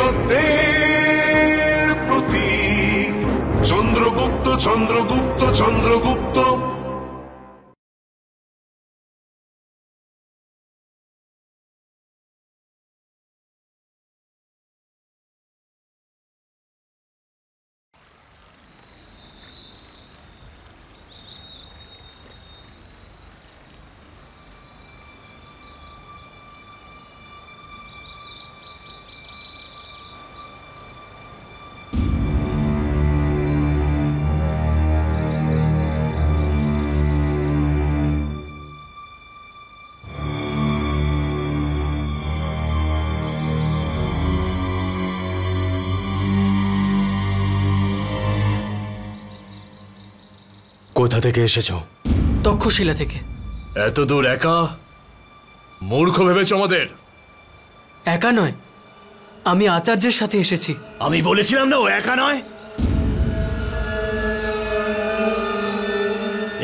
বীরত্বের প্রতীক চন্দ্রগুপ্ত চন্দ্রগুপ্ত চন্দ্রগুপ্ত। কোথা থেকে এসেছো? তক্ষশিলা থেকে। এত দূর একা? মূর্খ ভেবেছ আমাদের? একা নয়, আমি আচার্যের সাথে এসেছি। আমি বলেছিলাম না ও একা নয়।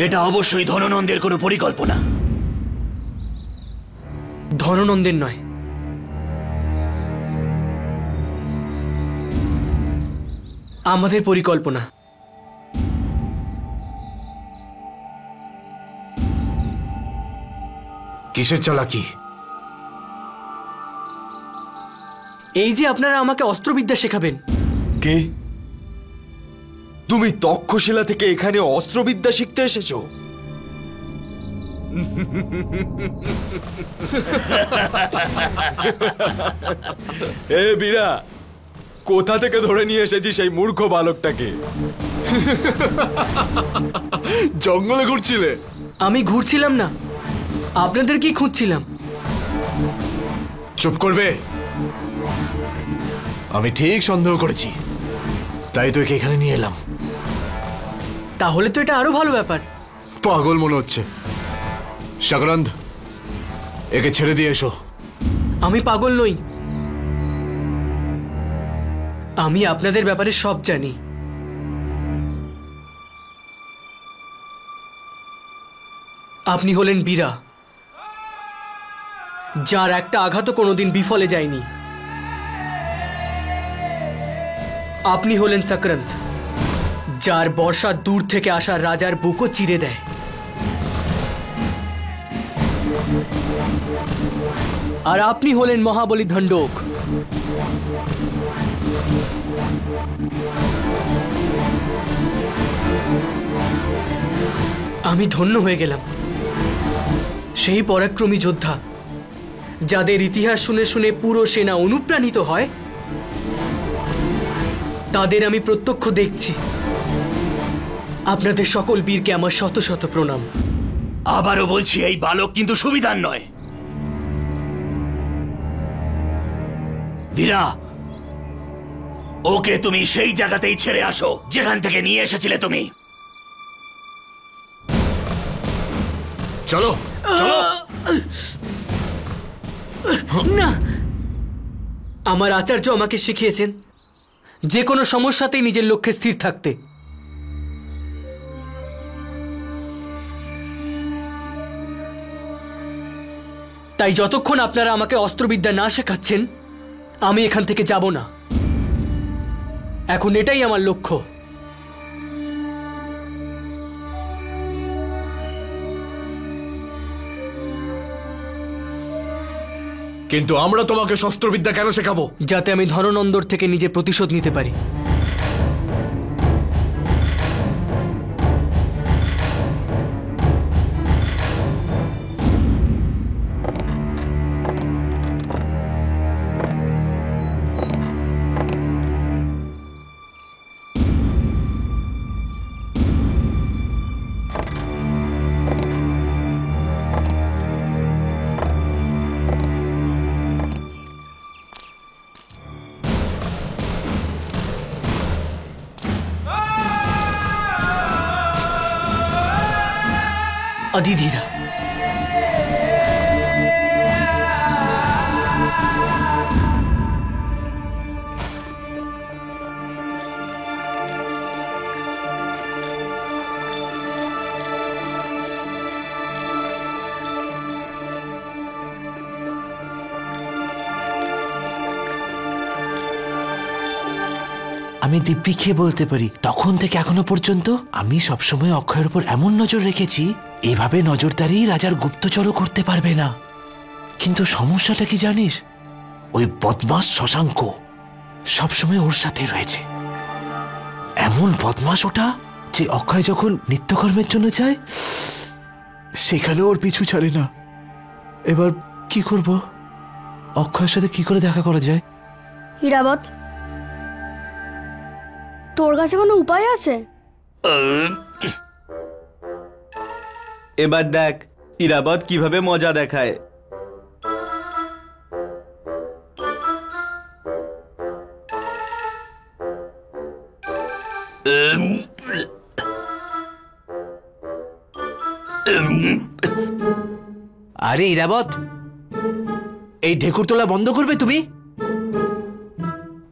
এটা অবশ্যই ধননন্দের কোনো পরিকল্পনা। ধননন্দের নয়, আমাদের পরিকল্পনা। কিসের চালাকি? এই যে আপনারা আমাকে অস্ত্রবিদ্যা শেখাবেন। কে? তুমি তক্ষশিলা থেকে এখানে অস্ত্রবিদ্যা শিখতে এসেছো? এ বীরা, কোথা থেকে ধরে নিয়ে এসেছি সেই মূর্খ বালকটাকে? জঙ্গলে ঘুরছিলে? আমি ঘুরছিলাম না, আপনাদেরকেই খুঁজছিলাম। চুপ করবে। আমি ঠিক সন্দেহ করেছি, তাই তো একে এখানে নিয়ে এলাম। তাহলে তো এটা আরো ভালো ব্যাপার। পাগল মনে হচ্ছে। সাগরান্ধ, একে ছেড়ে দিয়ে এসো। আমি পাগল নই, আমি আপনাদের ব্যাপারে সব জানি। আপনি হলেন বীরা, যার একটা আঘাতও কোনোদিন বিফলে যায়নি। আপনি হলেন সাক্রান্ত, যার বর্ষা দূর থেকে আসা রাজার বুকও চিরে দেয়। আর আপনি হলেন মহাবলী ধন্ডক, আমি ধন্য হয়ে গেলাম। সেই পরাক্রমী যোদ্ধা যাদের ইতিহাস শুনে শুনে পুরো সেনা অনুপ্রাণিত হয়, তাদের আমি প্রত্যক্ষ দেখছি। আপনাদের সকল বীরকে আমার শত শত প্রণাম। আবারও বলছি, এই বালক কিন্তু সুবিধার নয়। বীরা, ওকে তুমি সেই জায়গাতেই ছেড়ে আসো যেখান থেকে নিয়ে এসেছিলে তুমি। চলো চলো। না, আমার আচার্য আমাকে শিখিয়েছেন যে কোনো সমস্যাতেই নিজের লক্ষ্যে স্থির থাকতে। তাই যতক্ষণ আপনারা আমাকে অস্ত্রবিদ্যা না শেখাচ্ছেন, আমি এখান থেকে যাব না। এখন এটাই আমার লক্ষ্য। কিন্তু আমরা তোমাকে শস্ত্রবিদ্যা কেন শেখাবো? যাতে আমি ধননন্দর থেকে নিজে প্রতিশোধ নিতে পারি। अधिधीरा। আমি দিব্যি খেয়ে বলতে পারি তখন থেকে এখনো পর্যন্ত আমি সবসময় অক্ষয়ের উপর এমন নজর রেখেছি, এভাবে নজরদারি রাজার গুপ্তচরও করতে পারবে না। কিন্তু সমস্যাটা কি জানিস, ওই বদমাস শশাঙ্ক সবসময় ওর সাথে রয়েছে। এমন বদমাস ওটা যে অক্ষয় যখন নিত্যকর্মের জন্য যায় সেখানে ওর পিছু ছাড়ে না। এবার কি করব, অক্ষয়ের সাথে কি করে দেখা করা যায়? ইরাবত, তোর কাছে কোনো উপায় আছে? এবার দেখ ইরাবত কিভাবে মজা দেখায়। আরে ইরাবত, এই ঢেকুর তোলা বন্ধ করবে তুমি?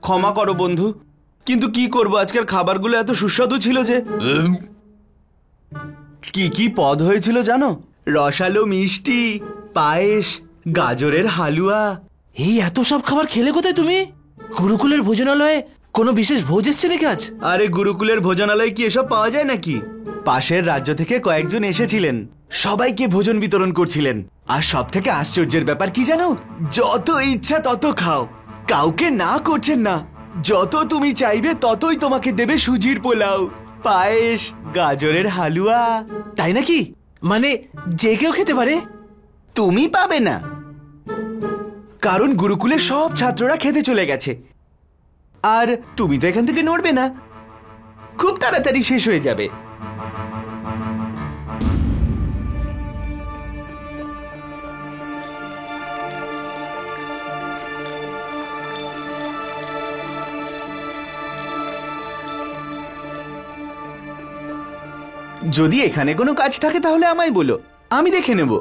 ক্ষমা করো বন্ধু, কিন্তু কি করব, আজকের খাবারগুলো এত সুস্বাদু ছিল যে। কি কি পদ হয়েছিল জানো? রসালো মিষ্টি, পায়েস, গাজরের হালুয়া। এই এত সব খাবার খেলে কোথায় তুমি? গুরুকুলের ভোজনালয়ে কোনো বিশেষ ভোজ এসছে নাকি আজ? আরে গুরুকুলের ভোজনালয়ে কি এসব পাওয়া যায় নাকি? পাশের রাজ্য থেকে কয়েকজন এসেছিলেন, সবাইকে ভোজন বিতরণ করছিলেন। আর সব থেকে আশ্চর্যের ব্যাপার কি জানো, যত ইচ্ছা তত খাও, কাউকে না করছেন না। যত তুমি চাইবে ততই তোমাকে দেবে সুজির পোলাও, পায়েস, গাজরের হালুয়া। তাই নাকি? মানে যে কেউ খেতে পারে? তুমি পাবে না, কারণ গুরুকুলের সব ছাত্ররা খেতে চলে গেছে। আর তুমি তো এখান থেকে নড়বে না, খুব তাড়াতাড়ি শেষ হয়ে যাবে। যদি এখানে কোনো কাজ থাকে তাহলে আমায় বলো, আমি দেখে নেব।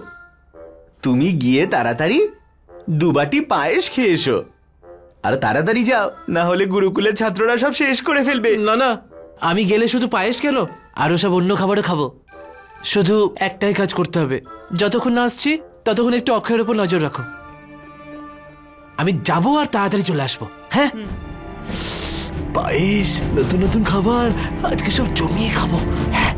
তুমি গিয়ে তাড়াতাড়ি দুবাটি পায়েস খেয়ে এসো, আর তাড়াতাড়ি যাও, না হলে গুরুকুলের ছাত্ররা সব শেষ করে ফেলবে। না না, আমি গেলে শুধু পায়েস কেন, আরো সব অন্য খাবারও খাবো। শুধু একটাই কাজ করতে হবে, যতক্ষণ না আসছি ততক্ষণ একটু অক্ষয়ের উপর নজর রাখো। আমি যাবো আর তাড়াতাড়ি চলে আসবো। হ্যাঁ, পায়েস, নতুন নতুন খাবার, আজকে সব জমিয়ে খাবো। হ্যাঁ,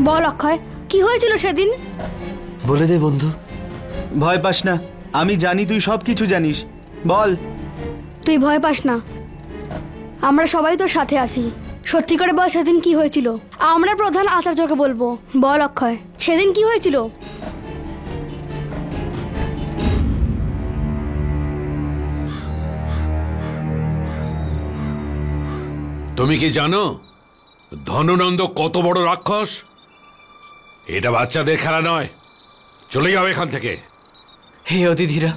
বল অক্ষয়, কি হয়েছিল সেদিন? বলে দে বন্ধু। ভয় পাস না, আমি জানি তুই সব কিছু জানিস, বল। তুই ভয় পাস না, আমরা সবাই তোর সাথে আছি। সত্যি করে বল সেদিন কি হয়েছিল। আমরা প্রধান আচার্যকে বলবো। বল অক্ষয়, সেদিন কি হয়েছিল? তুমি কি জানো ধননন্দ কত বড় রাক্ষস? এটা বাচ্চাদের খেলা নয়, চলে যাও এখান থেকে। হে অতিথিরা,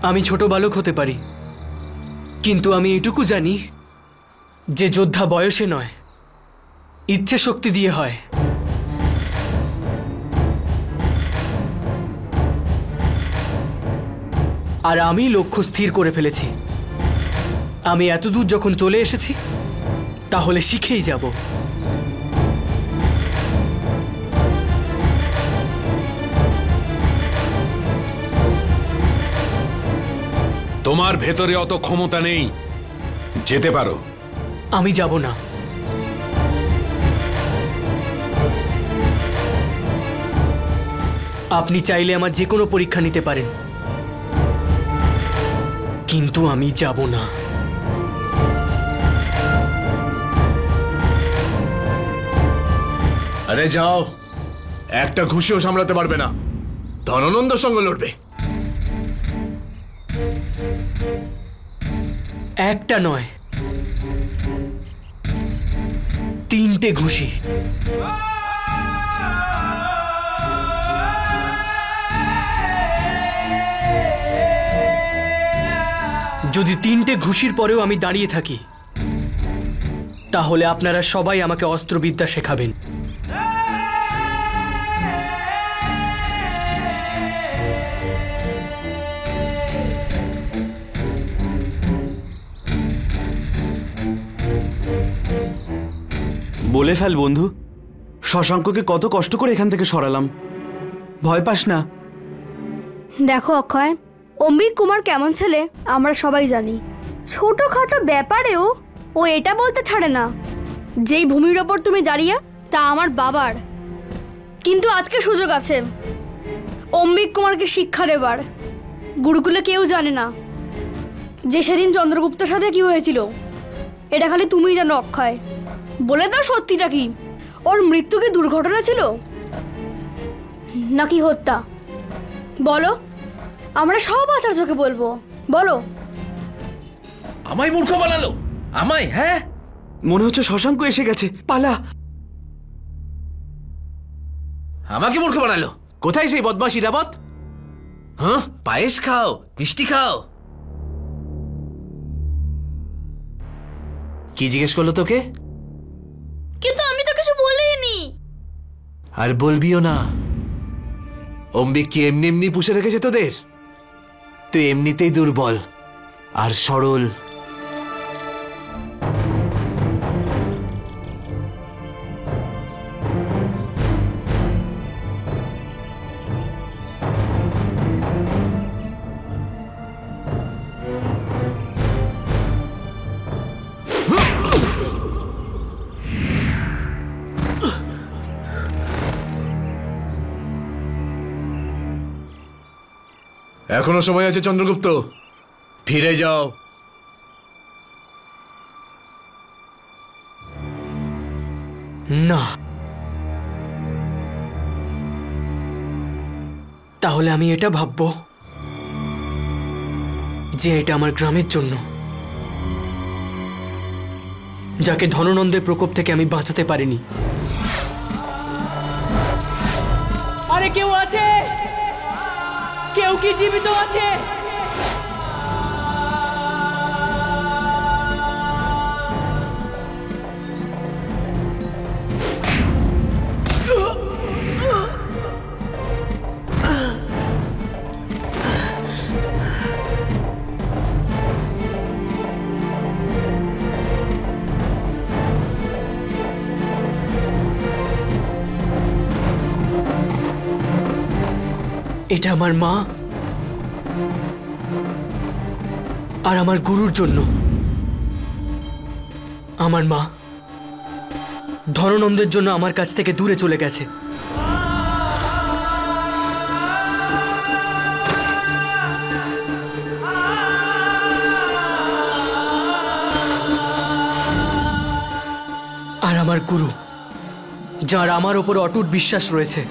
আমি ছোট বালক হতে পারি, কিন্তু আমি এটুকু জানি যে যোদ্ধা বয়সে নয়, ইচ্ছে শক্তি দিয়ে হয়। আর আমি লক্ষ্য স্থির করে ফেলেছি। আমি এতদূর যখন চলে এসেছি তাহলে শিখেই যাব। তোমার ভেতরে অত ক্ষমতা নেই, যেতে পারো। আমি যাব না। আপনি চাইলে আমার যে কোনো পরীক্ষা নিতে পারেন, কিন্তু আমি যাব না। আরে যাও, একটা ঘুষিও সামলাতে পারবে না, ধননন্দর সঙ্গে লড়বে। একটা নয়, 3টে ঘুষি। যদি 3টে ঘুষির পরেও আমি দাঁড়িয়ে থাকি, তাহলে আপনারা সবাই আমাকে অস্ত্রবিদ্যা শেখাবেন। বলে ফেল বন্ধু, শশাঙ্ককে কত কষ্ট করে এখান থেকে সরালাম। ভয় পাস না। দেখো অক্ষয়, অম্বিক কুমার কেমন ছেলে আমরা সবাই জানি। ছোটখাটো ব্যাপারেও ও এটা বলতে ছাড়ে না যেই ভূমির ওপর তুমি দাঁড়িয়ে তা আমার বাবার। কিন্তু আজকে সুযোগ আছে অম্বিক কুমারকে শিক্ষা দেবার। গুরুকুলে কেউ জানে না যে সেদিন চন্দ্রগুপ্তের সাথে কি হয়েছিল। এটা খালি তুমিই জানো অক্ষয়। বলে দাও সত্যিটা কি? ওর মৃত্যু কি দুর্ঘটনা ছিল নাকি হত্যা? বলো, আমরা সব আচার্যকে বলবো। বলো। আমায় মূর্খ বানালো, আমায়। হ্যাঁ, মনে হচ্ছে শশাঙ্ক এসে গেছে, পালা। আমাকে মূর্খ বানালো। কোথায় সেই বদমাশ ইরাবত? হ্যাঁ, পায়েস খাও, মিষ্টি খাও। কি জিজ্ঞেস করলো তোকে? কিন্তু আমি তো কিছু বলিনি। আর বলবিও না। অম্বিক কি এমনি এমনি পুষে রেখেছে তোদের? তুই এমনিতেই দুর্বল আর সরল। এখনো সময় আছে চন্দ্রগুপ্ত, ফিরে যাও। না, তাহলে আমি এটা ভাববো যে এটা আমার গ্রামের জন্য, যাকে ধননন্দের প্রকোপ থেকে আমি বাঁচাতে পারিনি। আরে কেউ আছে? কেউ কি জীবিত আছে? এটা আমার মা আর আমার গুরুর জন্য। আমার মা ধননন্দের জন্য আমার কাছ থেকে দূরে চলে গেছে। আর আমার গুরু, যার আমার ওপর অটুট বিশ্বাস রয়েছে,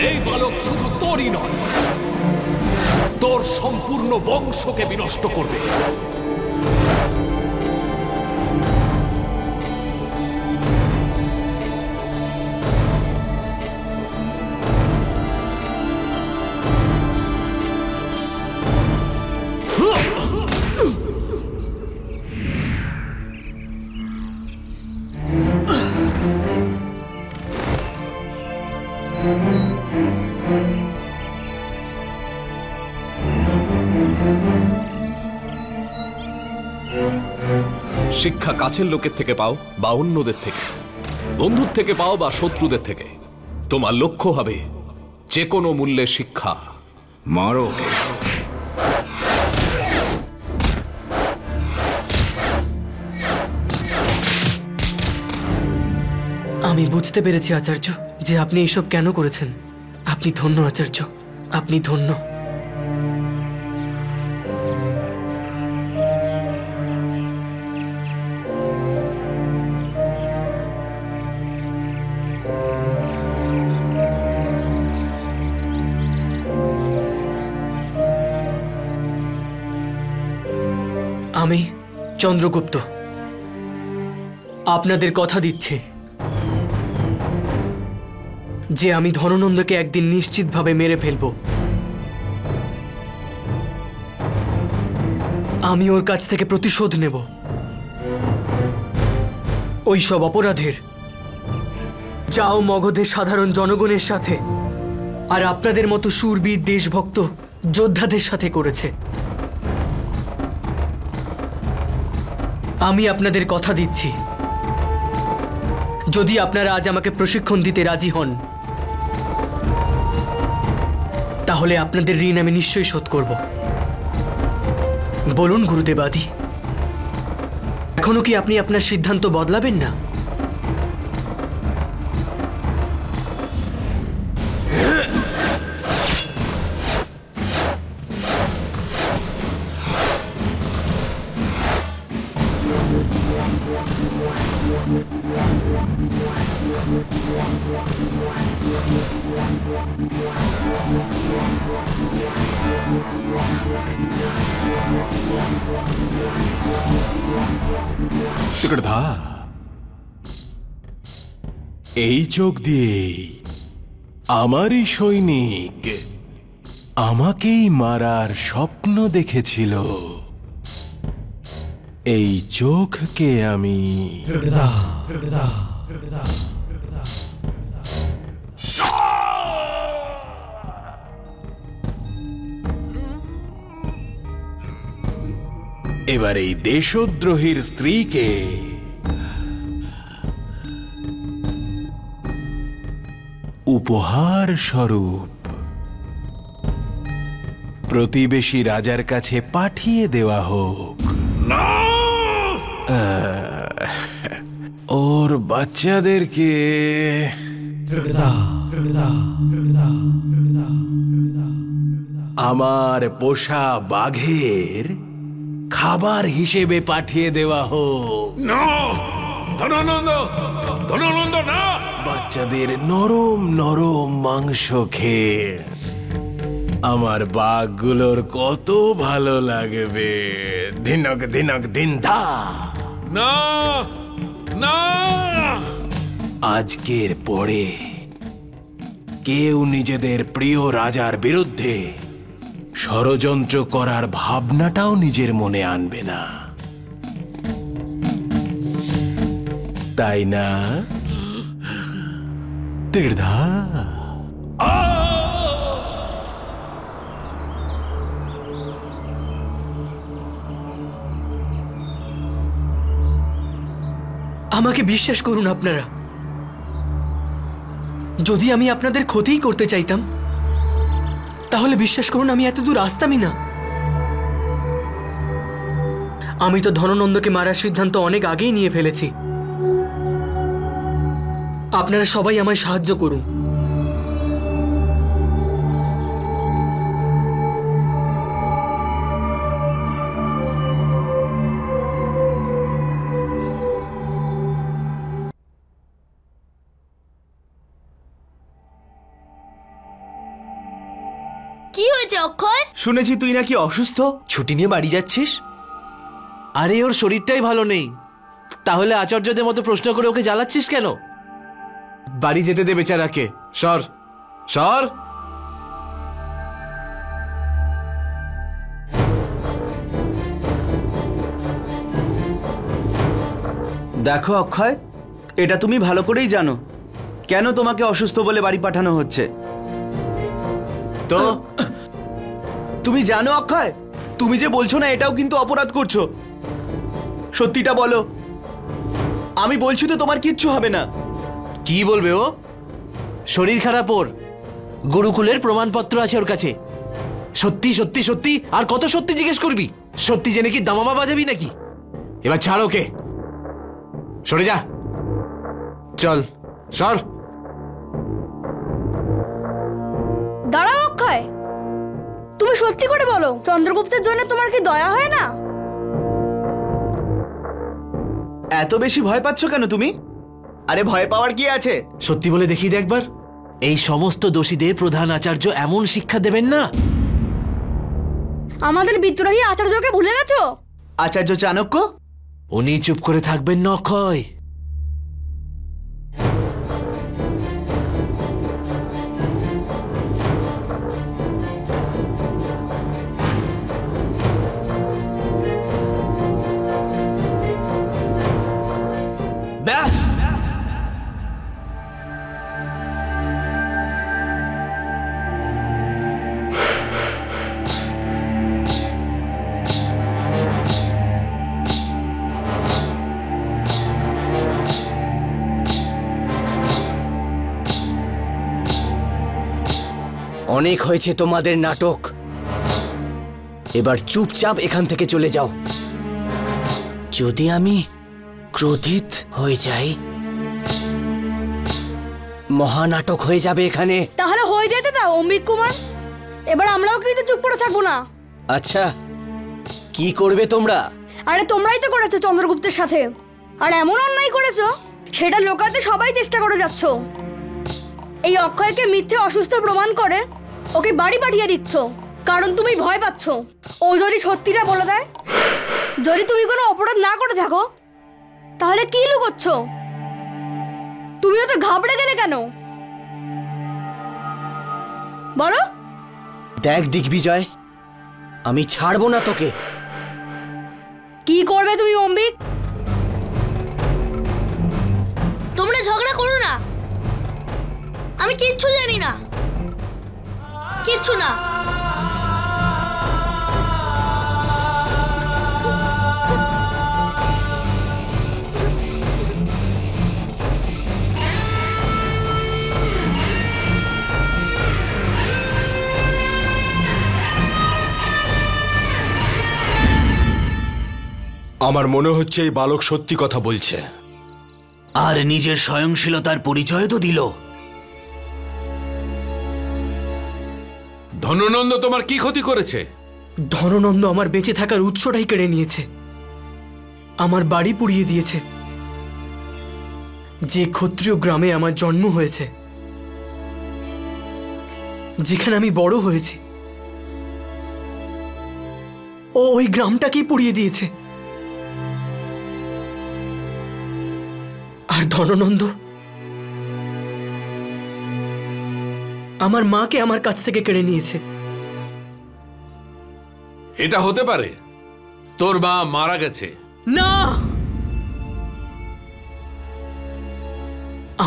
এই বালক শুধু তোরই নয়, তোর সম্পূর্ণ বংশকে বিনষ্ট করবে। শিক্ষা কাছের লোকের থেকে পাও বা অন্যদের থেকে, বন্ধুর থেকে পাও বা শত্রুদের থেকে, তোমার লক্ষ্য হবে যে কোনো মূল্যে শিক্ষা। মারো। আমি বুঝতে পেরেছি আচার্য যে আপনি এইসব কেন করেছেন। আপনি ধন্য আচার্য, আপনি ধন্য। আমি চন্দ্রগুপ্ত আপনাদের কথা দিচ্ছি যে আমি ধননন্দকে একদিন নিশ্চিতভাবে মেরে ফেলব। আমি ওর কাছ থেকে প্রতিশোধ নেব ওই সব অপরাধের যা ও মগধের সাধারণ জনগণের সাথে আর আপনাদের মতো শূরবীর দেশভক্ত যোদ্ধাদের সাথে করেছে। আমি আপনাদের কথা দিচ্ছি যদি আপনারা আজ আমাকে প্রশিক্ষণ দিতে রাজি হন, তাহলে আপনাদের ঋণ আমি নিশ্চয়ই শোধ করব। বলুন গুরুদেব আদি, এখনো কি আপনি আপনার সিদ্ধান্ত বদলাবেন না? এই চোখ দিয়েই আমারই সৈনিক আমাকেই মারার স্বপ্ন দেখেছিল। এই চোখকে আমি এবার এই দেশদ্রোহীর স্ত্রীকে উপহার স্বরূপ প্রতিবেশী রাজার কাছে পাঠিয়ে দেওয়া হোক। ওর বাচ্চাদেরকে আমার পোষা বাঘের খাবার হিসেবে পাঠিয়ে দেওয়া হোক। না ধনানন্দ, ধনানন্দ না! বাচ্চাদের নরম নরম মাংস খেয়ে আমার বাঘগুলোর কত ভালো লাগবে। দিনক দিনক দিন দা না না! আজকের পরে কেউ নিজেদের প্রিয় রাজার বিরুদ্ধে ষড়যন্ত্র করার ভাবনাটাও নিজের মনে আনবে না, তাই না তীর্ধা? আমাকে বিশ্বাস করুন আপনারা, যদি আমি আপনাদের ক্ষতিই করতে চাইতাম তাহলে বিশ্বাস করুন আমি এত দূর আসতামই না। আমি তো ধননন্দকে মারার সিদ্ধান্ত অনেক আগেই নিয়ে ফেলেছি। আপনারা সবাই আমায় সাহায্য করুন। কি হয়েছে অক্ষয়? শুনেছি তুই নাকি অসুস্থ। ছুটি নিয়ে বাড়ি যাচ্ছিস? আরে ওর শরীরটাই ভালো নেই, তাহলে আচার্যদের মতো প্রশ্ন করে ওকে জ্বালাচ্ছিস কেন? বাড়ি যেতে দে বেচারাকে। সর সর। দেখো অক্ষয়, এটা তুমি ভালো করেই জানো কেন তোমাকে অসুস্থ বলে বাড়ি পাঠানো হচ্ছে। তো তুমি জানো অক্ষয়, তুমি যে বলছো না এটাও কিন্তু অপরাধ করছো। সত্যিটা বলো। আমি বলছি তো তোমার কিচ্ছু হবে না। কি বলবে ও? শরীর খারাপ ওর, গুরুকুলের প্রমাণপত্র আছে ওর কাছে। সত্যি সত্যি সত্যি আর কত সত্যি জিজ্ঞেস করবি? সত্যি জেনে কি দামামা বাজাবি নাকি? এবার ছাড় ওকে, সরে যা। চল সর। দাঁড়াও অক্ষয়, তুমি সত্যি করে বলো, চন্দ্রগুপ্তের জন্য তোমার কি দয়া হয় না? এত বেশি ভয় পাচ্ছ কেন তুমি? আরে ভয় পাওয়ার কি আছে? সত্যি বলে দেখিয়ে দে একবার। এই সমস্ত দোষীদের প্রধান আচার্য এমন শিক্ষা দেবেন না। আমাদের বিদ্রোহী আচার্যকে ভুলে গেছো? আচার্য চাণক্য? উনি চুপ করে থাকবেন না অক্ষয়। ব্যাস, অনেক হয়েছে তোমাদের নাটক। এবার চুপচাপ এখান থেকে চলে যাও। যদি আমি ক্রোধিত হয়ে যাই, মহানাটক হয়ে যাবে এখানে। তাহলে হয়ে যেতে দাও অম্বিক কুমার, এবার আমরাও কিন্তু চুপ করে থাকবো না। আচ্ছা, কি করবে তোমরা? আরে তোমরাই তো করেছো চন্দ্রগুপ্তের সাথে, আর এমন অন্যায় করেছো সেটা লোকাতে সবাই চেষ্টা করে যাচ্ছ। এই অক্ষয়কে মিথ্যে অসুস্থ প্রমাণ করে ওকে বাড়ি পাঠিয়ে দিচ্ছ, কারণ তুমি ভয় পাচ্ছ ও যদি সত্যিটা বলে দেয়। যদি তুমি কোনো অপরাধ না করে থাকো তাহলে কি লুকোচ্ছ? তুমিও তো ঘাবড়ে গেলে কেন বলো? দেখ দিগ্বিজয়, আমি ছাড়বো না তোকে। কি করবে তুমি অম্বিক? তোমরা ঝগড়া করো না, আমি কিচ্ছু জানি না, কিচ্ছু না। আমার মনে হচ্ছে এই বালক সত্যি কথা বলছে। আর নিজের স্বয়ংশীলতার পরিচয় তো দিল। ধননন্দ তোমার কি ক্ষতি করেছে? ধননন্দ আমার বেঁচে থাকার উৎসটাই কেড়ে নিয়েছে, আমার বাড়ি পুড়িয়ে দিয়েছে। যে ক্ষত্রিয় গ্রামে আমার জন্ম হয়েছে, যেখানে আমি বড় হয়েছি, ও ওই গ্রামটাকেই পুড়িয়ে দিয়েছে। আর ধননন্দ আমার মাকে আমার কাছ থেকে কেড়ে নিয়েছে। এটা হতে পারে? তোর মা মারা গেছে? না,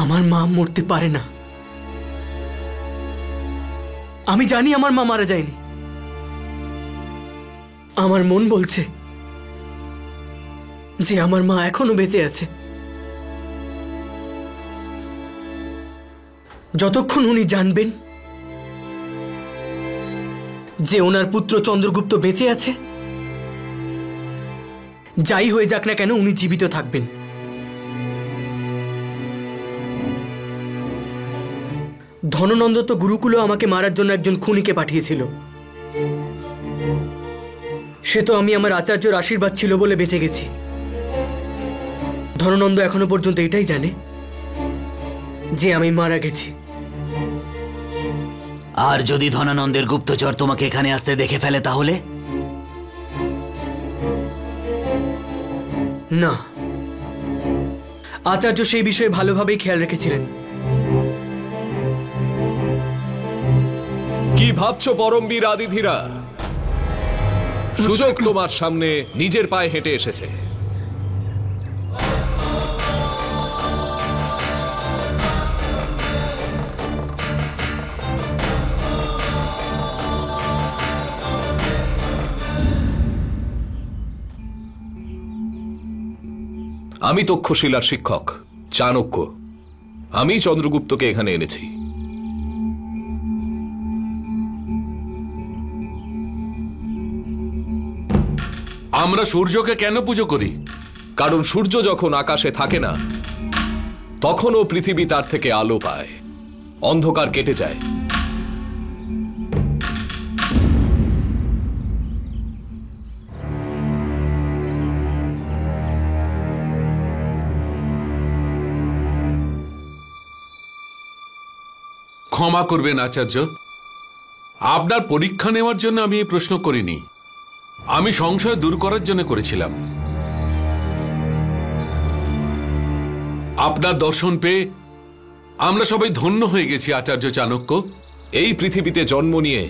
আমার মা মরতে পারে না। আমি জানি আমার মা মারা যায়নি। আমার মন বলছে যে আমার মা এখনো বেঁচে আছে। যতক্ষণ উনি জানবেন যে ওনার পুত্র চন্দ্রগুপ্ত বেঁচে আছে, যাই হয়ে যাক না কেন উনি জীবিত থাকবেন। ধননন্দ তো গুরুকুলে আমাকে মারার জন্য একজন খুনিকে পাঠিয়েছিল। সে তো আমি আমার আচার্যর আশীর্বাদ ছিল বলে বেঁচে গেছি। ধননন্দ এখনো পর্যন্ত এটাই জানে যে আমি মারা গেছি। আর যদি ধনানন্দের গুপ্তচর তোমাকে এখানে আসতে দেখে ফেলে তাহলে? না, আচার্য সেই বিষয়ে ভালোভাবেই খেয়াল রেখেছিলেন। কি ভাবছো পরমবীর আদিধীরা? সুযোগ তোমার সামনে নিজের পায়ে হেঁটে এসেছে। আমি তক্ষশিলার শিক্ষক চাণক্য। আমি চন্দ্রগুপ্তকে এখানে এনেছি। আমরা সূর্যকে কেন পুজো করি? কারণ সূর্য যখন আকাশে থাকে না তখনও পৃথিবী তার থেকে আলো পায়, অন্ধকার কেটে যায়। ক্ষমা করবেন আচার্য, আপনার পরীক্ষা নেওয়ার জন্য আমি এই প্রশ্ন করিনি। আমি সংশয় দূর করার জন্য করেছিলাম। আপনার দর্শন পেয়ে আমরা সবাই ধন্য হয়ে গেছি আচার্য চাণক্য। এই পৃথিবীতে জন্ম নিয়ে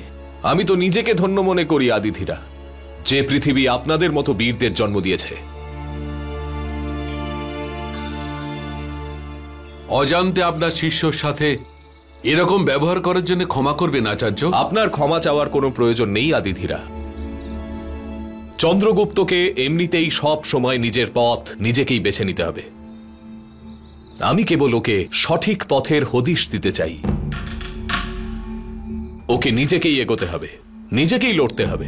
আমি তো নিজেকে ধন্য মনে করি আদিধীরা, যে পৃথিবী আপনাদের মতো বীরদের জন্ম দিয়েছে। অজান্তে আপনার শিষ্যর সাথে এরকম ব্যবহার করার জন্য ক্ষমা করবেন আচার্য। আপনার ক্ষমা চাওয়ার কোনো প্রয়োজন নেই আদিধীরা। চন্দ্রগুপ্তকে এমনিতেই সব সময় নিজের পথ নিজেকেই বেছে নিতে হবে। আমি কেবল ওকে সঠিক পথের হদিশ দিতে চাই। ওকে নিজেকেই এগোতে হবে, নিজেকেই লড়তে হবে।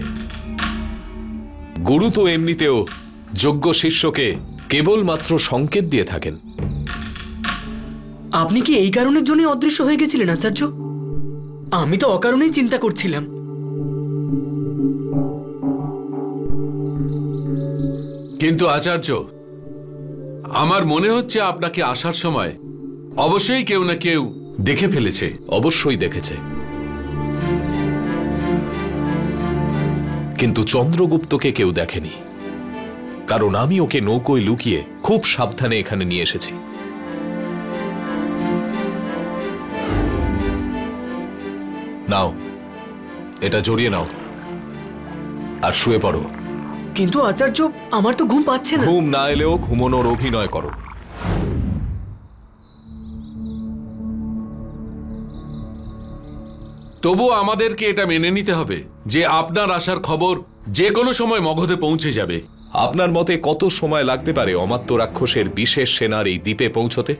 গুরু তো এমনিতেও যোগ্য শিষ্যকে কেবলমাত্র সংকেত দিয়ে থাকেন। আপনি কি এই কারণের জন্য অদৃশ্য হয়ে গেছিলেন আচার্য? আমি তো অকারণেই চিন্তা করছিলাম। কিন্তু আচার্য, আমার মনে হচ্ছে আপনাকে আসার সময় অবশ্যই কেউ না কেউ দেখে ফেলেছে। অবশ্যই দেখেছে, কিন্তু চন্দ্রগুপ্তকে কেউ দেখেনি, কারণ আমি ওকে নৌকোয় লুকিয়ে খুব সাবধানে এখানে নিয়ে এসেছি। নাও, এটা জড়িয়ে নাও আর শুয়ে পড়ো। কিন্তু আচার্য, আমার তো ঘুম পাচ্ছে না। ঘুম না এলেও ঘুমানোর অভিনয় করো। তবুও আমাদেরকে এটা মেনে নিতে হবে যে আপনার আসার খবর যে কোনো সময় মগধে পৌঁছে যাবে। আপনার মতে কত সময় লাগতে পারে অমাত্য রাক্ষসের বিশেষ সেনার এই দ্বীপে পৌঁছতে?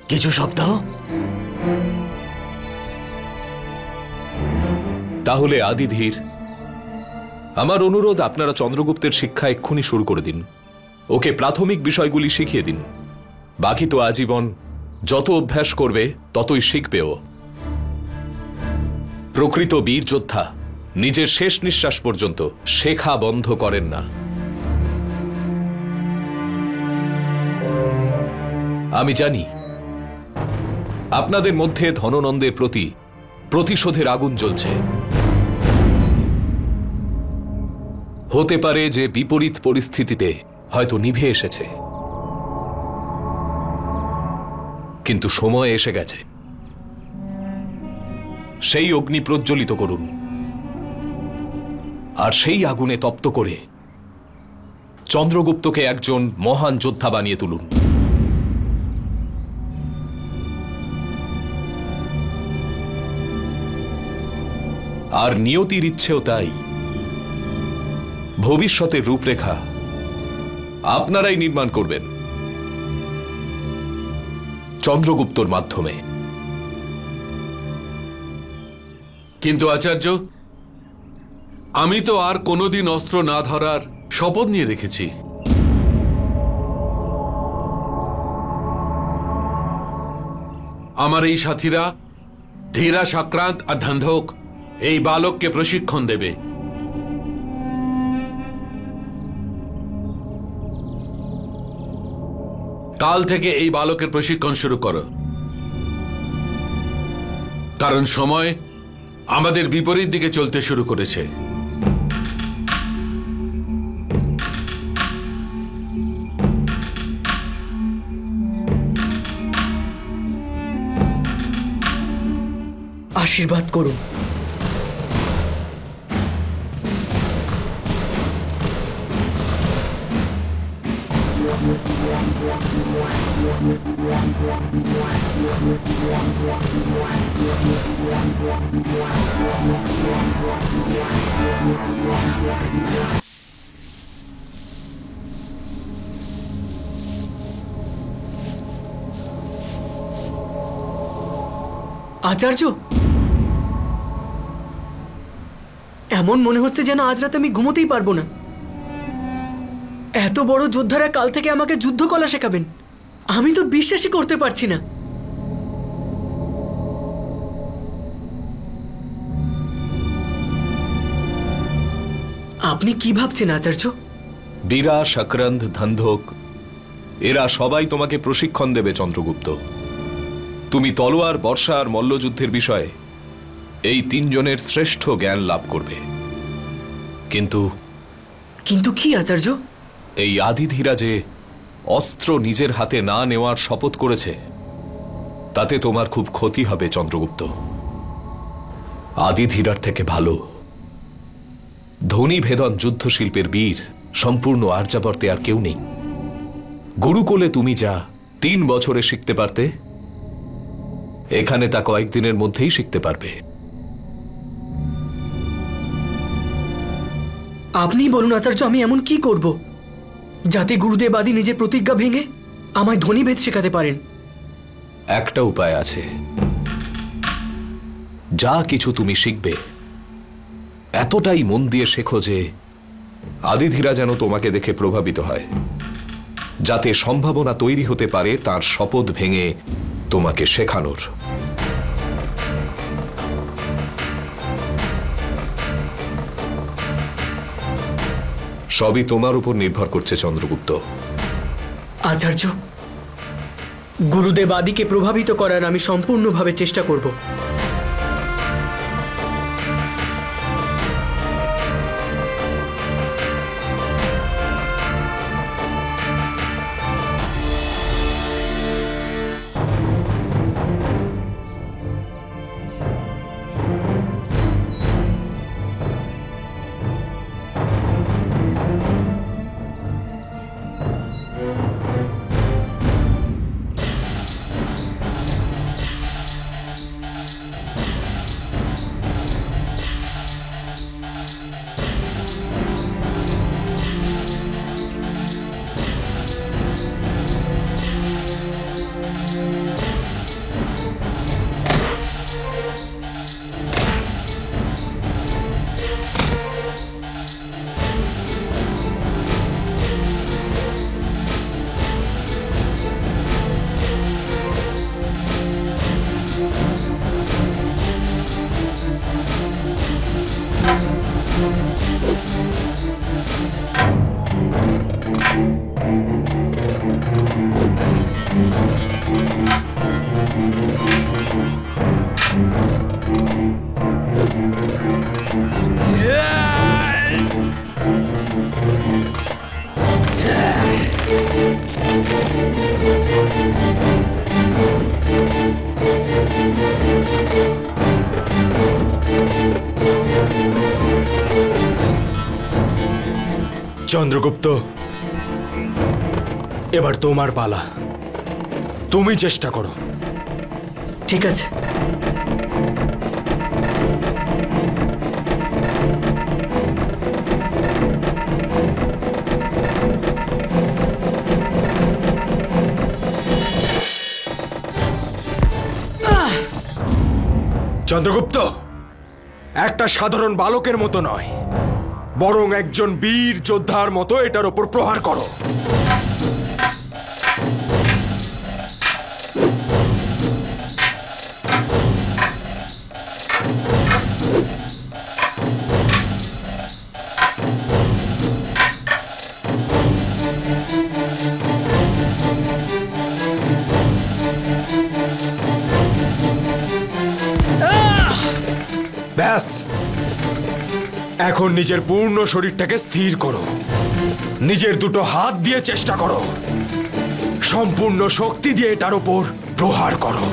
কিছু সপ্তাহ। তাহলে আদিধীর, আমার অনুরোধ, আপনারা চন্দ্রগুপ্তের শিক্ষা এক্ষুনি শুরু করে দিন। ওকে প্রাথমিক বিষয়গুলি শিখিয়ে দিন। বাকি তো আজীবন যত অভ্যাস করবে ততই শিখবে ও। প্রকৃত বীর যোদ্ধা নিজের শেষ নিঃশ্বাস পর্যন্ত শেখা বন্ধ করেন না। আমি জানি আপনাদের মধ্যে ধননন্দের প্রতি প্রতিশোধের আগুন জ্বলছে। হতে পারে যে বিপরীত পরিস্থিতিতে হয়তো নিভে এসেছে, কিন্তু সময় এসে গেছে। সেই অগ্নি প্রজ্বলিত করুন আর সেই আগুনে তপ্ত করে চন্দ্রগুপ্তকে একজন মহান যোদ্ধা বানিয়ে তুলুন। আর নিয়তির ইচ্ছেও তাই। ভবিষ্যতের রূপরেখা আপনারাই নির্মাণ করবেন চন্দ্রগুপ্তর মাধ্যমে। কিন্তু আচার্য, আমি তো আর কোনোদিন অস্ত্র না ধরার শপথ নিয়ে রেখেছি। আমার এই সাথীরা ধীরা, সাক্রান্ত আর ধান্ধক এই বালককে প্রশিক্ষণ দেবে। কাল থেকে এই বালকের প্রশিক্ষণ শুরু করো, কারণ সময় আমাদের বিপরীত দিকে চলতে শুরু করেছে। আশীর্বাদ করুন। আচার্য, এমন মনে হচ্ছে যেন আজ রাতে আমি ঘুমোতেই পারবো না। এত বড় যোদ্ধারা কাল থেকে আমাকে যুদ্ধকলা শেখাবেন, আমি তো বিশ্বাসই করতে পারছি না। আপনি কি ভাবছেন আচার্য? বীরা, সাক্রান্ত, ধান্ধক এরা সবাই তোমাকে প্রশিক্ষণ দেবে চন্দ্রগুপ্ত। তুমি তলোয়ার, বর্ষা আর মল্লযুদ্ধের বিষয়ে এই তিনজনের শ্রেষ্ঠ জ্ঞান লাভ করবে। কিন্তু কিন্তু কি আচার্য? এই আদিধীরা যে অস্ত্র নিজের হাতে না নেওয়ার শপথ করেছে, তাতে তোমার খুব ক্ষতি হবে চন্দ্রগুপ্ত। আদিধীরার থেকে ভালো ধনী ভেদন যুদ্ধশিল্পের বীর সম্পূর্ণ আর্যাবর্তে আর কেউ নেই। গুরুকুলে তুমি যা 3 বছরে শিখতে পারতে, এখানে তা কয়েকদিনের মধ্যেই শিখতে পারবে। আপনি বলুন আচার্য, আমি এমন কি করব যাতে গুরুদেব আদি নিজের প্রতিজ্ঞা ভেঙে আমায় ধ্বনিভেদ শেখাতে পারেন? একটা উপায় আছে। যা কিছু তুমি শিখবে এতটাই মন দিয়ে শেখো যে আদিধিরা যেন তোমাকে দেখে প্রভাবিত হয়, যাতে সম্ভাবনা তৈরি হতে পারে তার শপথ ভেঙে তোমাকে শেখানোর। সবই তোমার উপর নির্ভর করছে চন্দ্রগুপ্ত। আচার্য, গুরুদেব আদিকে প্রভাবিত করার আমি সম্পূর্ণভাবে চেষ্টা করব। চন্দ্রগুপ্ত, এবার তোমার পালা। তুমি চেষ্টা করো। ঠিক আছে। চন্দ্রগুপ্ত, একটা সাধারণ বালকের মতো নয়, বরং একজন বীর যোদ্ধার মতো এটার ওপর প্রহার করো। ব্যাস, এখন নিজের পূর্ণ শরীরটাকে স্থির করো। নিজের দুটো হাত দিয়ে চেষ্টা করো, সম্পূর্ণ শক্তি দিয়ে এটার উপর প্রহার করো।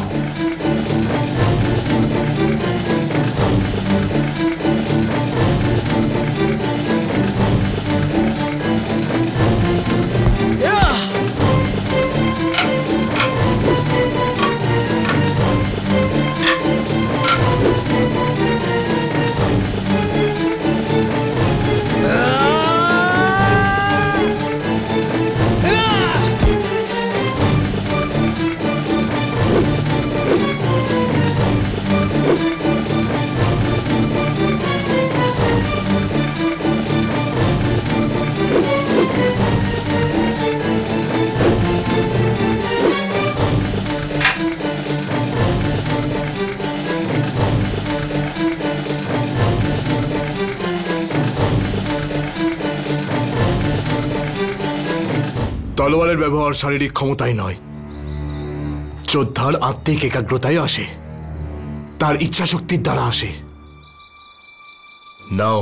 তলোয়ারের ব্যবহার শারীরিক ক্ষমতায় নয়, যোদ্ধার আত্মিক একাগ্রতায় আসে, তার ইচ্ছা শক্তির দ্বারা আসে। নাও,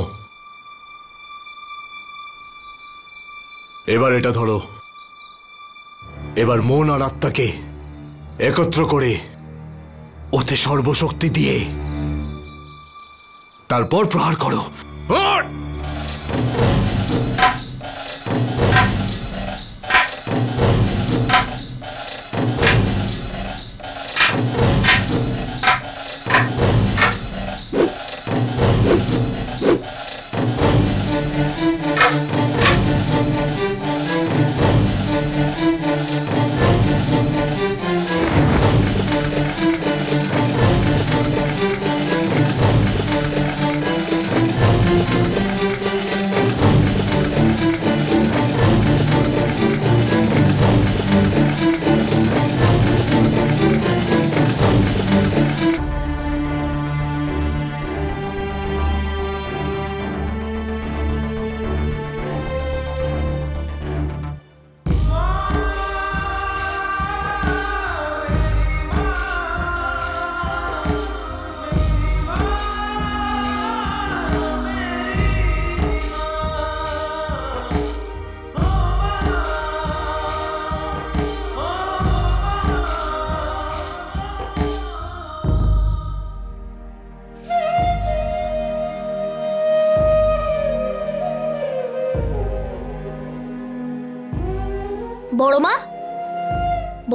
এবার এটা ধরো। এবার মন আর আত্মাকে একত্র করে ওতে সর্বশক্তি দিয়ে তারপর প্রহার করো।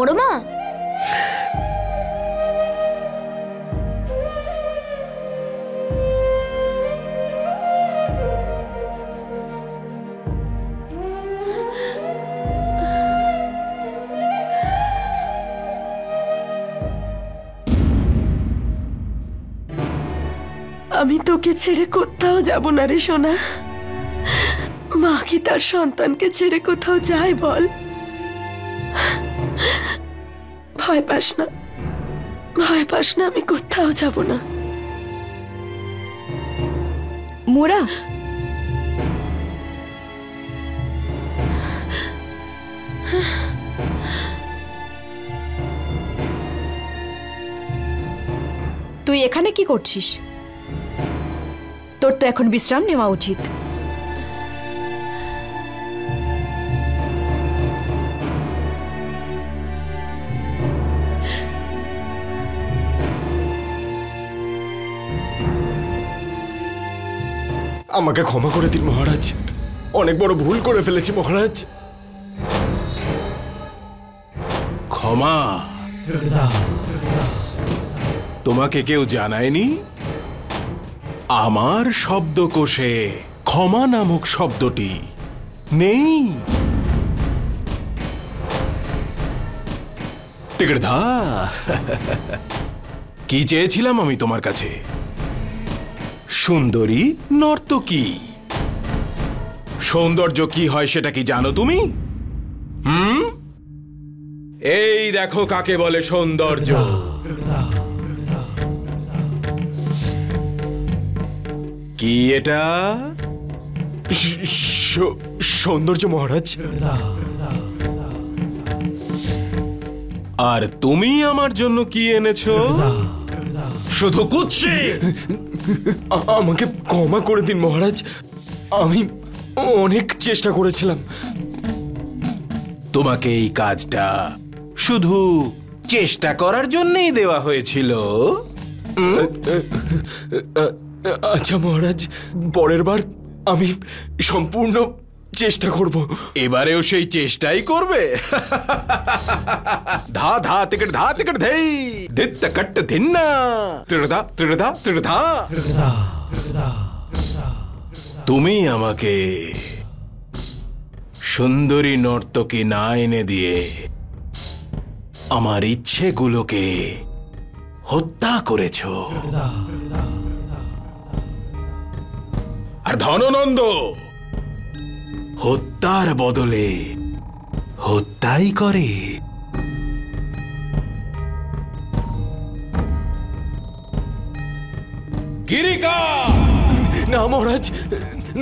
বড় মা, আমি তোকে ছেড়ে কোথাও যাব না রে সোনা। মা কি তার সন্তানকে ছেড়ে কোথাও যায় বল? ভয় পাস না, ভয় পাস না, আমি কোথাও যাব না। মোরা, তুই এখানে কি করছিস? তোর তো এখন বিশ্রাম নেওয়া উচিত। আমাকে ক্ষমা করে দিন মহারাজ, অনেক বড় ভুল করে ফেলেছি মহারাজ। ক্ষমা? তোমাকে কেউ জানায়নি? আমার শব্দকোষে ক্ষমা নামক শব্দটি নেই। টিকড়ধা, কি চেয়েছিলাম আমি তোমার কাছে? সুন্দরী নর্তকী। সৌন্দর্য কি হয় সেটা কি জানো তুমি? এই দেখো কাকে বলে সৌন্দর্য। কি এটা? সৌন্দর্য মহারাজ। আর তুমি আমার জন্য কি এনেছো? শুধু কুৎসি। আমাকে ক্ষমা করে দিন মহারাজ, আমি অনেক চেষ্টা করেছিলাম। তোমাকে এই কাজটা শুধু চেষ্টা করার জন্যই দেওয়া হয়েছিল। আচ্ছা মহারাজ, পরের বার আমি সম্পূর্ণ চেষ্টা করব। এবারেও সেই চেষ্টাই করবে? ধা ধা টিকট ধা টিকট ধেই দিত্ত কট্ট ধিন্না ত্রিধা ত্রিধা ত্রিধা। তুমি আমাকে সুন্দরী নর্তকী না এনে দিয়ে আমার ইচ্ছেগুলোকে হত্যা করেছ। আর ধননন্দ হত্যার বদলে হত্যাই করে। গিরিকা! না মহারাজ,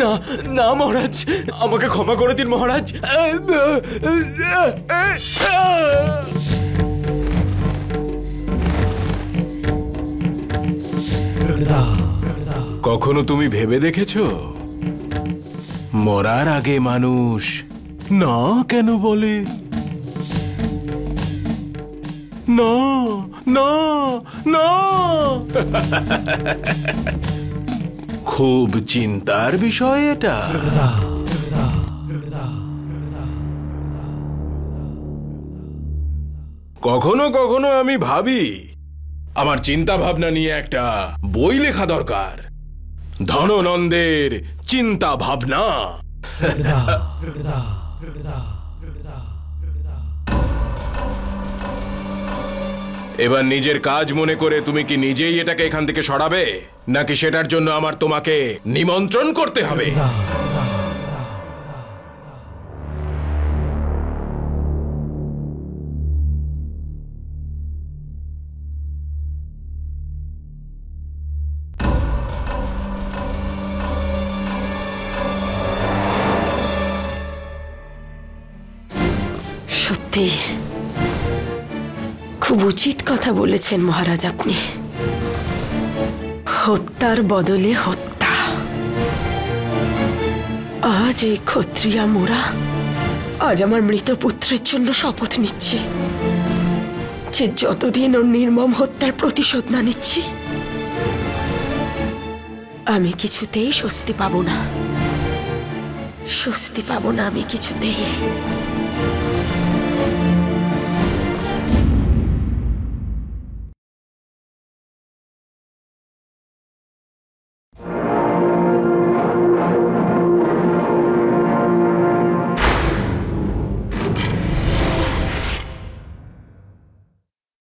না না মহারাজ, আমাকে ক্ষমা করে দিন মহারাজ। কখনো তুমি ভেবে দেখেছো মরার আগে মানুষ না কেন বলে? না না না। খুব চিন্তার বিষয় এটা। কখনো কখনো আমি ভাবি আমার চিন্তা ভাবনা নিয়ে একটা বই লেখা দরকার। ধননন্দের চিন্তা ভাবনা। এবার নিজের কাজ মনে করে তুমি কি নিজেই এটাকে এখান থেকে সরাবে, নাকি সেটার জন্য আমার তোমাকে নিমন্ত্রণ করতে হবে? সত্যি খুব উচিত কথা বলেছেন মহারাজ আপনি। হত্যার বদলে হত্যা। আজ এই ক্ষত্রিয়া মোরা, আজ আমার মৃত পুত্রের জন্য শপথ নিচ্ছি যে যতদিন ওর নির্মম হত্যার প্রতিশোধ না নিচ্ছি আমি কিছুতেই স্বস্তি পাবো না। স্বস্তি পাবো না আমি কিছুতেই।